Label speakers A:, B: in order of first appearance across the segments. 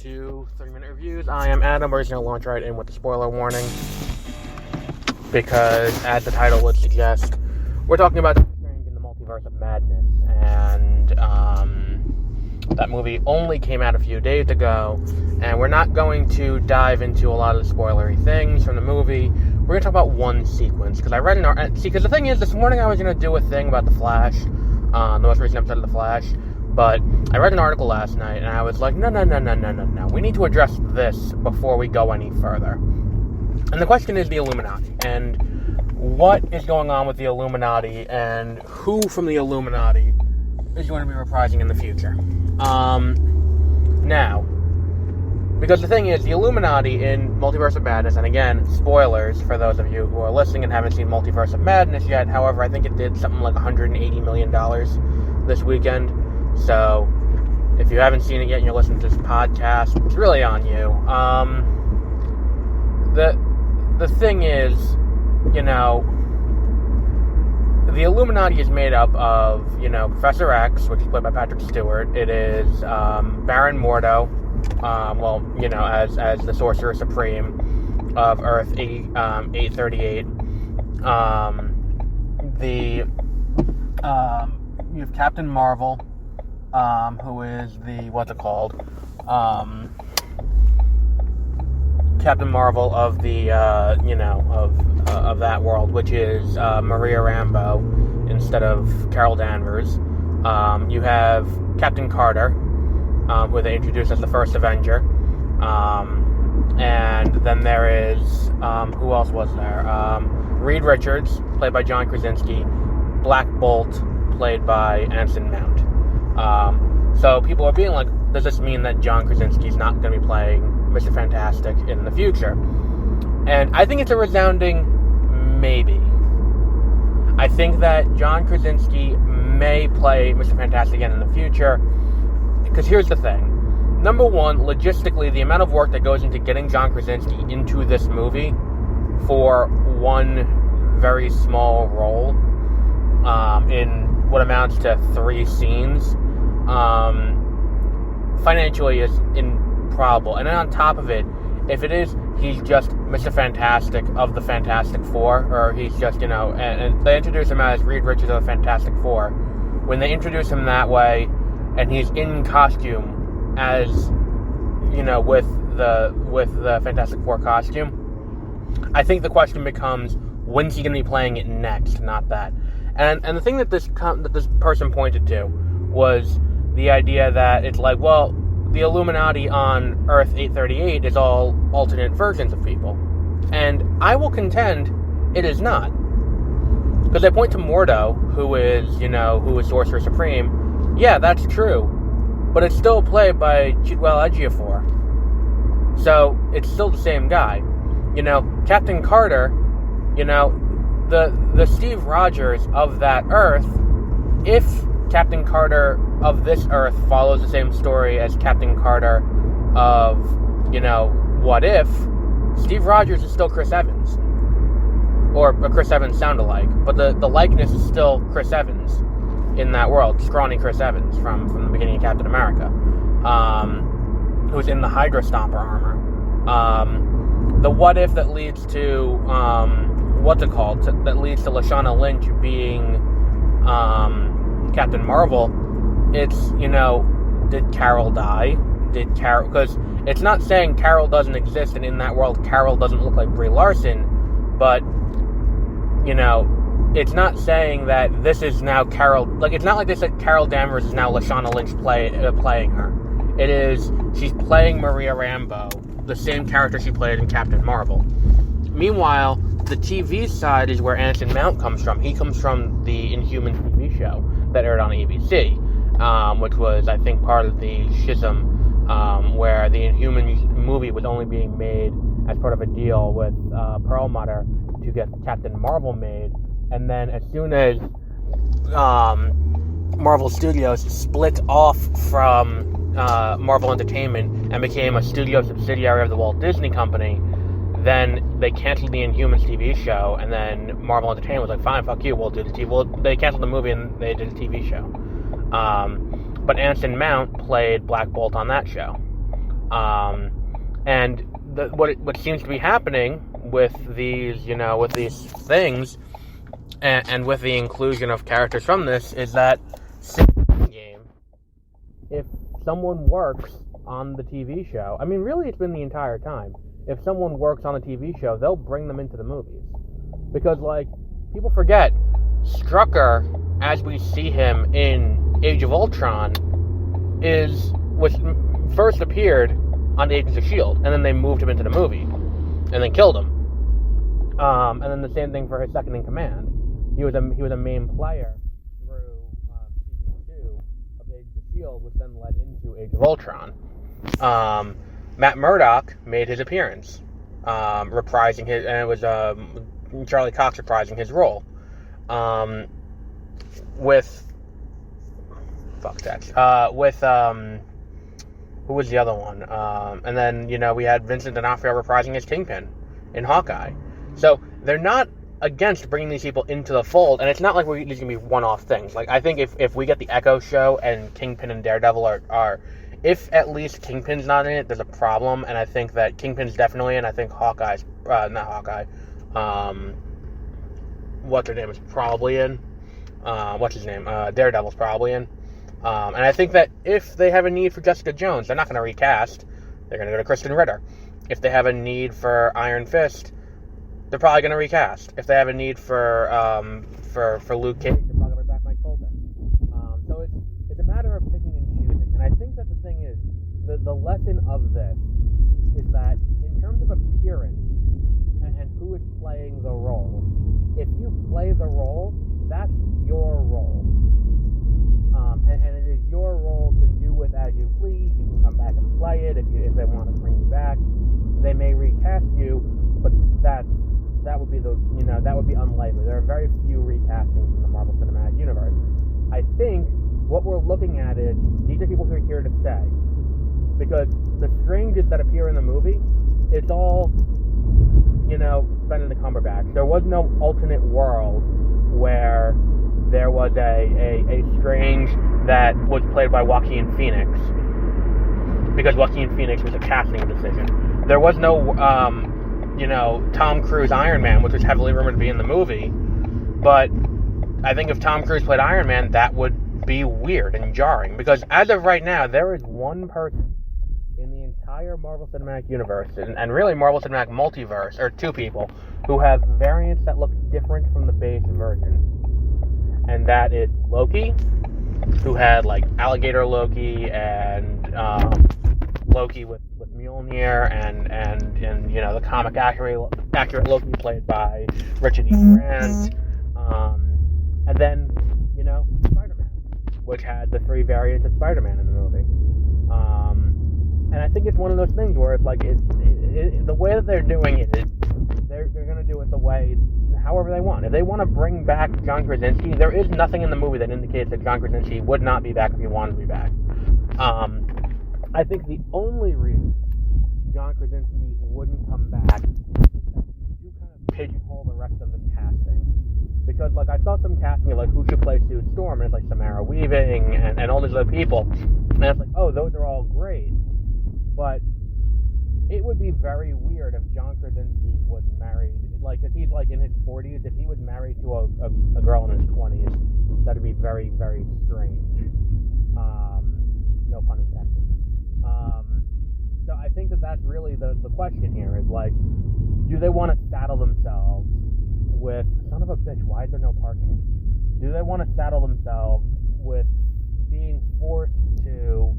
A: to 30-Minute Reviews. I am Adam. We're just going to launch right in with the spoiler warning because, as the title would suggest, we're talking about Doctor Strange in the Multiverse of Madness, and that movie only came out a few days ago, and we're not going to dive into a lot of the spoilery things from the movie. We're going to talk about one sequence, because I read an article. See, because the thing is, this morning I was going to do a thing about The Flash, the most recent episode of The Flash, but I read an article last night, and I was like, no. We need to address this before we go any further. And the question is the Illuminati, and what is going on with the Illuminati, and who from the Illuminati is going to be reprising in the future. Now, because the thing is, the Illuminati in Multiverse of Madness, and again, spoilers for those of you who are listening and haven't seen Multiverse of Madness yet, however, I think it did something like $180 million this weekend. So, if you haven't seen it yet and you're listening to this podcast, it's really on you. The thing is, you know, the Illuminati is made up of, Professor X, which is played by Patrick Stewart. It is Baron Mordo, as the Sorcerer Supreme of Earth 838. You have Captain Marvel, who is Captain Marvel of the, of that world, which is Maria Rambeau instead of Carol Danvers. You have Captain Carter, who they introduced as the first Avenger. And then there is, who else was there? Reed Richards, played by John Krasinski. Black Bolt, played by Anson Mount. So people are being like, does this mean that John Krasinski's not going to be playing Mr. Fantastic in the future? And I think it's a resounding maybe. I think that John Krasinski may play Mr. Fantastic again in the future, because here's the thing. Number one, logistically, the amount of work that goes into getting John Krasinski into this movie for one very small role in what amounts to 3 scenes, financially is improbable. And then on top of it, if it is, he's just Mr. Fantastic of the Fantastic Four, or he's just, and they introduce him as Reed Richards of the Fantastic Four. When they introduce him that way, and he's in costume as, with the Fantastic Four costume, I think the question becomes, when's he going to be playing it next, not that. And the thing that this person pointed to was the idea that it's like, well, the Illuminati on Earth 838 is all alternate versions of people. And I will contend it is not. Because they point to Mordo, who is Sorcerer Supreme. Yeah, that's true. But it's still played by Chiwetel Ejiofor. So, it's still the same guy. Captain Carter, the Steve Rogers of that Earth, if Captain Carter of this Earth follows the same story as Captain Carter of, What If, Steve Rogers is still Chris Evans. Or a Chris Evans sound-alike. But the likeness is still Chris Evans in that world. Scrawny Chris Evans from the beginning of Captain America. Who's in the Hydra Stomper armor. The What If that leads to, that leads to Lashana Lynch being, Captain Marvel, it's, did Carol die? Because it's not saying Carol doesn't exist, and in that world, Carol doesn't look like Brie Larson, but, it's not saying that this is now Carol, it's not like they said Carol Danvers is now Lashana Lynch playing her. It is, she's playing Maria Rambeau, the same character she played in Captain Marvel. Meanwhile, the TV side is where Anson Mount comes from. He comes from the Inhumans TV show that aired on ABC, which was, I think, part of the schism where the Inhumans movie was only being made as part of a deal with Perlmutter to get Captain Marvel made. And then as soon as Marvel Studios split off from Marvel Entertainment and became a studio subsidiary of the Walt Disney Company, then they canceled the Inhumans TV show, and then Marvel Entertainment was like, fine, fuck you, we'll do the TV. Well, they canceled the movie and they did a TV show. But Anson Mount played Black Bolt on that show. And what seems to be happening with these, with these things, and with the inclusion of characters from this, is that game, if someone works on the TV show, I mean, really, it's been the entire time. If someone works on the TV show, they'll bring them into the movies. Because, people forget, Strucker, as we see him in Age of Ultron, was first appeared on the Agents of S.H.I.E.L.D., and then they moved him into the movie, and then killed him. And then the same thing for his second in command. He was a main player through season 2 of Agents of S.H.I.E.L.D., which then led into Age of Ultron. Matt Murdock made his appearance, reprising his, and it was Charlie Cox reprising his role. Who was the other one? And then, we had Vincent D'Onofrio reprising his Kingpin in Hawkeye. So they're not against bringing these people into the fold, and it's not like these are going to be one-off things. I think if we get the Echo show and Kingpin and Daredevil are if at least Kingpin's not in it, there's a problem, and I think that Kingpin's definitely in. I think Hawkeye's, not Hawkeye, what's her name is probably in. What's his name? Daredevil's probably in. And I think that if they have a need for Jessica Jones, they're not going to recast. They're going to go to Kristen Ritter. If they have a need for Iron Fist, they're probably going to recast. If they have a need for Luke Cage, they're probably going to bring back Mike Colton. So it's a matter of picking and choosing. And I think that the thing is, the lesson of this is that in terms of appearance and who is playing the role, if you play the role, that's your role. And it is your role to do with as you please. You can come back and play it if they want to bring you back. They may recast you, but that would be that would be unlikely. There are very few recastings in the Marvel Cinematic Universe. I think what we're looking at is these are people who are here to stay, because the strangers that appear in the movie, it's all Benedict Cumberbatch. There was no alternate world where there was a Strange that was played by Joaquin Phoenix, because Joaquin Phoenix was a casting decision. There was no, Tom Cruise Iron Man, which was heavily rumored to be in the movie, but I think if Tom Cruise played Iron Man, that would be weird and jarring, because as of right now, there is one person in the entire Marvel Cinematic Universe, and really Marvel Cinematic Multiverse, or two people, who have variants that look different from the base version. And that is Loki, who had alligator Loki and Loki with Mjolnir and the comic accurate Loki played by Richard E. Grant, and then Spider-Man, which had the 3 variants of Spider-Man in the movie. And I think it's one of those things where it's the way that they're doing it is they're going to do it the way, however they want. If they want to bring back John Krasinski, there is nothing in the movie that indicates that John Krasinski would not be back if he wanted to be back. I think the only reason John Krasinski wouldn't come back is that you kind of pigeonhole the rest of the casting. Because, I saw some casting of, who should play Sue Storm, and it's Samara Weaving and all these other people. And it's oh, those are all great. But it would be very weird if John Krasinski was married, if he's in his 40s, if he was married to a girl in his 20s, that'd be very, very strange. No pun intended. So I think that's really the question here is do they want to saddle themselves with, son of a bitch, why is there no parking? Do they want to saddle themselves with being forced to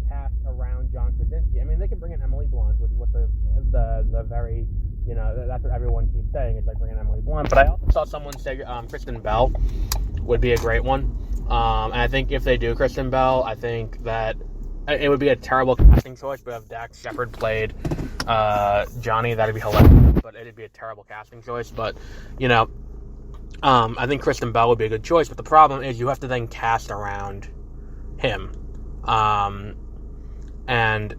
A: cast around John Krasinski? I mean, they can bring in Emily Blunt, which is what the very, that's what everyone keeps saying. It's bringing Emily Blunt. But I also saw someone say Kristen Bell would be a great one. And I think if they do Kristen Bell, I think that it would be a terrible casting choice. But if Dax Shepard played Johnny, that'd be hilarious. But it'd be a terrible casting choice. But, I think Kristen Bell would be a good choice. But the problem is you have to then cast around him. And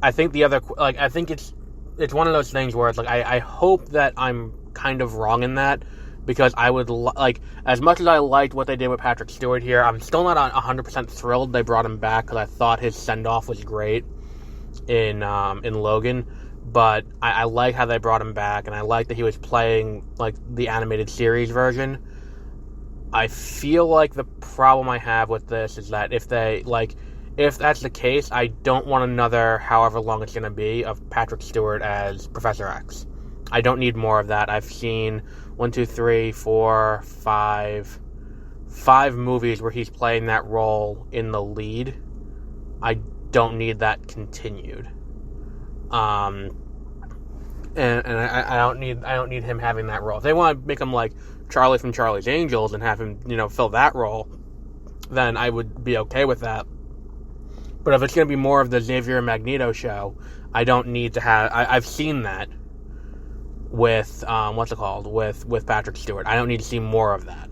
A: I think the other, I think it's one of those things where it's I hope that I'm kind of wrong in that, because I would as much as I liked what they did with Patrick Stewart here, I'm still not 100% thrilled they brought him back, because I thought his send-off was great. in Logan, but I like how they brought him back, and I like that he was playing like the animated series version. I feel like the problem I have with this is that if that's the case, I don't want another however long it's going to be of Patrick Stewart as Professor X. I don't need more of that. I've seen 5 movies where he's playing that role in the lead. I don't need that continued. And I don't need him having that role. If they want to make him like Charlie from Charlie's Angels and have him, fill that role, then I would be okay with that. But if it's going to be more of the Xavier and Magneto show, I don't need to have... I've seen that with, with Patrick Stewart. I don't need to see more of that.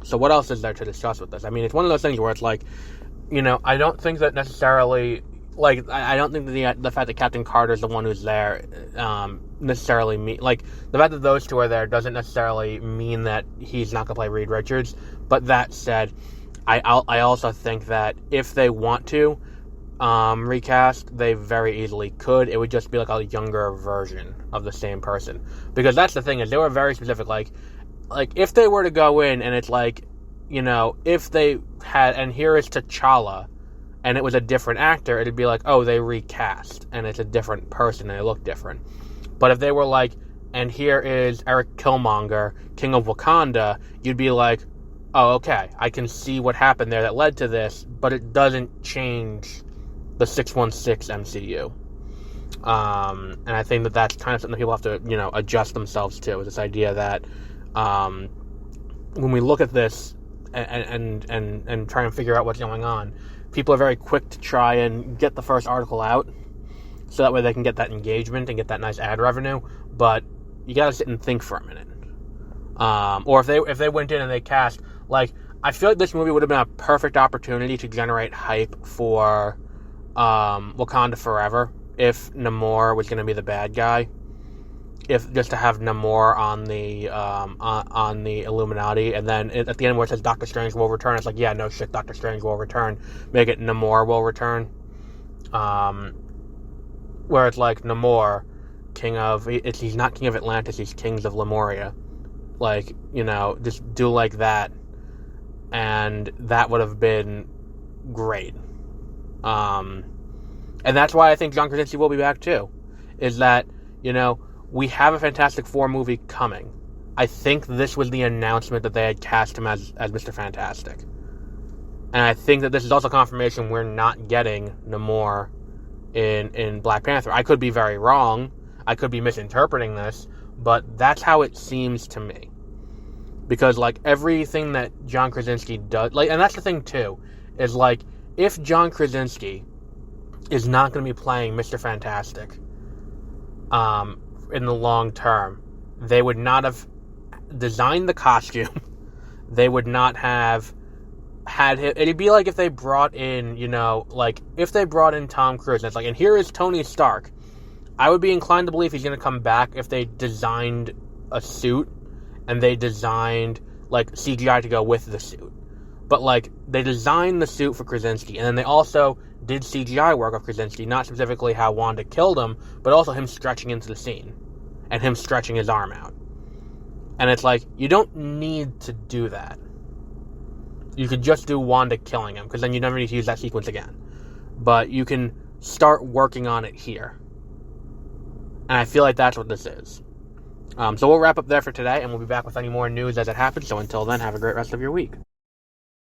A: So what else is there to discuss with this? I mean, it's one of those things where it's like, I don't think that necessarily... I don't think that the fact that Captain Carter's the one who's there necessarily mean... the fact that those two are there doesn't necessarily mean that he's not going to play Reed Richards. But that said, I also think that if they want to recast, they very easily could. It would just be like a younger version of the same person. Because that's the thing, is they were very specific. Like if they were to go in and it's if they had... And here is T'Challa, and it was a different actor, it'd be like, oh, they recast, and it's a different person, and they look different. But if they were like, and here is Eric Killmonger, King of Wakanda, you'd be like, oh, okay, I can see what happened there that led to this, but it doesn't change the 616 MCU. And I think that that's kind of something that people have to, adjust themselves to, is this idea that when we look at this and try and figure out what's going on, people are very quick to try and get the first article out, so that way they can get that engagement and get that nice ad revenue. But you gotta sit and think for a minute. Or if they went in and they cast, I feel like this movie would have been a perfect opportunity to generate hype for Wakanda Forever if Namor was going to be the bad guy. If just to have Namor on the Illuminati, and then at the end where it says Doctor Strange will return, it's like, yeah, no shit, Doctor Strange will return. Make it Namor will return. Where it's like Namor, he's not king of Atlantis, he's kings of Lemuria. Just do like that, and that would have been great. And that's why I think John Krasinski will be back too. Is that, we have a Fantastic Four movie coming. I think this was the announcement that they had cast him as Mr. Fantastic. And I think that this is also confirmation we're not getting Namor in Black Panther. I could be very wrong. I could be misinterpreting this, but that's how it seems to me. Because, everything that John Krasinski does... and that's the thing, too, is, if John Krasinski is not going to be playing Mr. Fantastic in the long term, they would not have designed the costume. They would not have had him... It'd be like if they brought in, if they brought in Tom Cruise, and it's and here is Tony Stark. I would be inclined to believe he's going to come back if they designed a suit and they designed, CGI to go with the suit. But, they designed the suit for Krasinski, and then they also did CGI work of Krasinski, not specifically how Wanda killed him, but also him stretching into the scene, and him stretching his arm out. And it's you don't need to do that. You could just do Wanda killing him, because then you never need to use that sequence again. But you can start working on it here. And I feel like that's what this is. So we'll wrap up there for today, and we'll be back with any more news as it happens. So until then, have a great rest of your week.